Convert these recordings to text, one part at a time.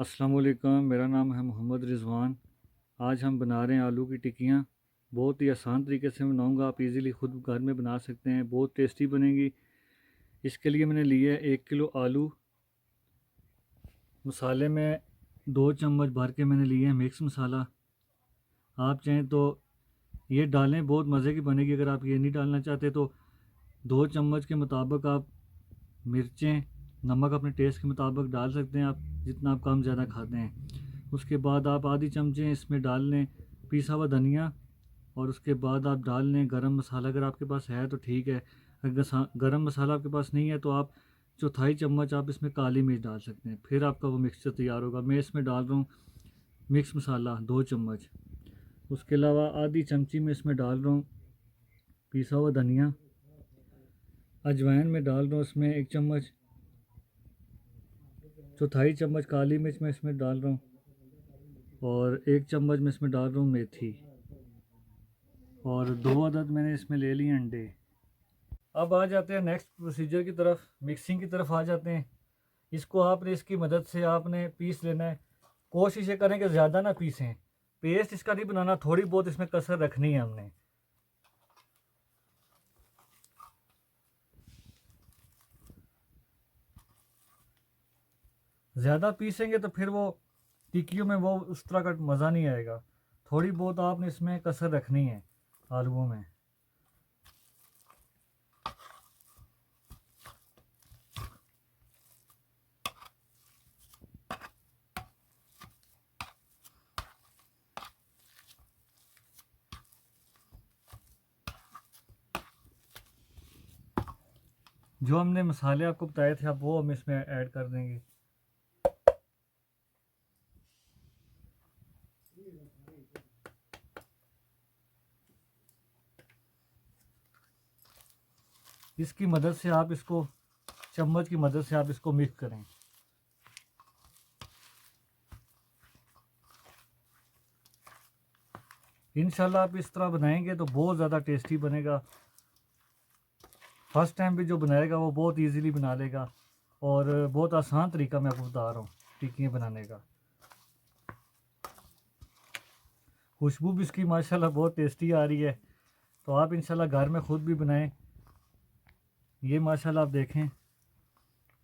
अस्सलाम वालेकुम। मेरा नाम है मोहम्मद रिज़वान। आज हम बना रहे हैं आलू की टिक्कियाँ। बहुत ही आसान तरीके से बनाऊंगा, आप इजीली ख़ुद घर में बना सकते हैं, बहुत टेस्टी बनेगी। इसके लिए मैंने लिए 1 किलो आलू। मसाले में 2 चम्मच भर के मैंने लिए हैं मिक्स मसाला। आप चाहें तो ये डालें, बहुत मज़े की बनेगी। अगर आप ये नहीं डालना चाहते तो 2 चम्मच के मुताबिक आप मिर्चें, नमक अपने टेस्ट के मुताबिक डाल सकते हैं, आप जितना आप कम ज़्यादा खाते हैं। उसके बाद आप आधी चमचे इसमें डाल लें पिसा हुआ धनिया, और उसके बाद आप डाल लें गरम मसाला। अगर आपके पास है तो ठीक है, अगर गरम मसाला आपके पास नहीं है तो आप 1/4 चम्मच आप इसमें काली मिर्च डाल सकते हैं। फिर आपका वो मिक्सचर तैयार होगा। मैं इसमें डाल रहा हूँ मिक्स मसाला 2 चम्मच। उसके अलावा आधी चमची में इसमें डाल रहा हूँ पिसा हुआ धनिया। अजवाइन में डाल रहा हूँ इसमें 1 चम्मच। 1/4 चम्मच काली मिर्च मैं इसमें डाल रहा हूँ, और 1 चम्मच मैं इसमें डाल रहा हूँ मेथी, और 2 अदद मैंने इसमें ले लिए अंडे। अब आ जाते हैं नेक्स्ट प्रोसीजर की तरफ, मिक्सिंग की तरफ आ जाते हैं। इसको आपने इसकी मदद से आपने पीस लेना है। कोशिश ये करें कि ज़्यादा ना पीसें, पेस्ट इसका नहीं बनाना, थोड़ी बहुत इसमें कसर रखनी है हमने। ज़्यादा पीसेंगे तो फिर वो टिक्कियों में वो उस तरह का मज़ा नहीं आएगा। थोड़ी बहुत आपने इसमें कसर रखनी है आलूओं में। जो हमने मसाले आपको बताए थे, अब वो हम इसमें ऐड कर देंगे। इसकी मदद से आप इसको, चम्मच की मदद से आप इसको मिक्स करें। इंशाल्लाह आप इस तरह बनाएंगे तो बहुत ज़्यादा टेस्टी बनेगा। फर्स्ट टाइम भी जो बनाएगा वो बहुत इजीली बना लेगा, और बहुत आसान तरीका मैं आपको बता रहा हूँ टिक्कियाँ बनाने का। खुशबू भी इसकी माशाल्लाह बहुत टेस्टी आ रही है, तो आप इंशाल्लाह घर में ख़ुद भी बनाएं। ये माशाल्लाह आप देखें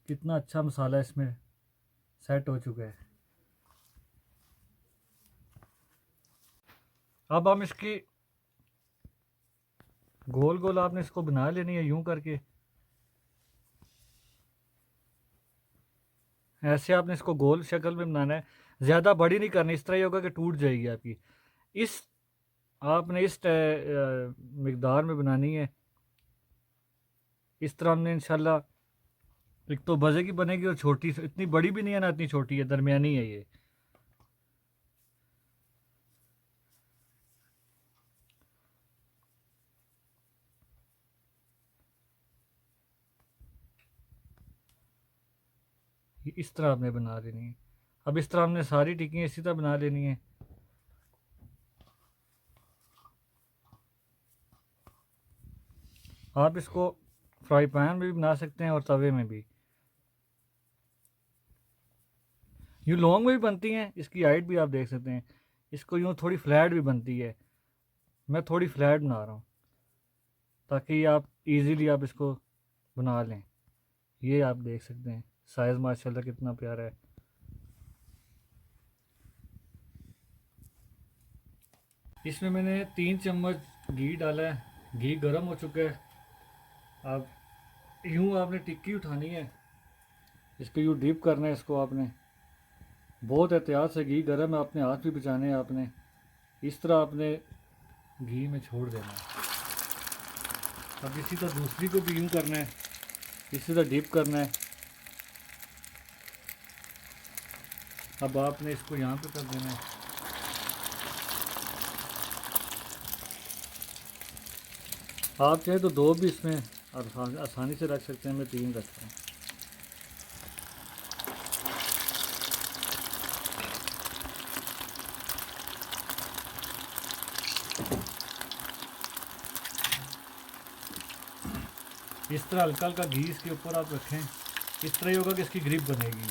कितना अच्छा मसाला इसमें सेट हो चुका है। अब हम इसकी गोल गोल आपने इसको बना लेनी है, यूं करके ऐसे आपने इसको गोल शक्ल में बनाना है। ज़्यादा बड़ी नहीं करनी, इस तरह ही होगा कि टूट जाएगी आपकी। इस आपने इस मिकदार में बनानी है। इस तरह हमने इंशाल्लाह, एक तो मज़े की बनेगी और छोटी, इतनी बड़ी भी नहीं है ना इतनी छोटी है, दरमियानी है ये। इस तरह आपने बना लेनी है। अब इस तरह हमने सारी टिक्कियाँ इसी तरह बना लेनी है। आप इसको फ्राई पैन में भी बना सकते हैं और तवे में भी। यूँ लॉन्ग में भी बनती हैं, इसकी हाइट भी आप देख सकते हैं। इसको यूँ थोड़ी फ्लैट भी बनती है, मैं थोड़ी फ्लैट बना रहा हूँ ताकि आप इजीली आप इसको बना लें। ये आप देख सकते हैं साइज़ माशाल्लाह कितना प्यारा है। इसमें मैंने 3 चम्मच घी डाला है। घी गर्म हो चुका है। अब यूँ आपने टिक्की उठानी है, इसको यूँ डिप करना है इसको आपने। बहुत एहतियात से, घी गर्म है, अपने हाथ भी बचाने हैं आपने। इस तरह आपने घी में छोड़ देना है। अब इसी तरह दूसरी को भी यूँ करना है, इसी तरह डिप करना है। अब आपने इसको यहाँ पे कर देना है। आप चाहे तो 2 भी इसमें आसानी से रख सकते हैं, मैं 3 रखता हूँ। इस तरह हल्का हल्का घी इसके ऊपर आप रखें, इस तरह ही होगा कि इसकी ग्रिप बनेगी।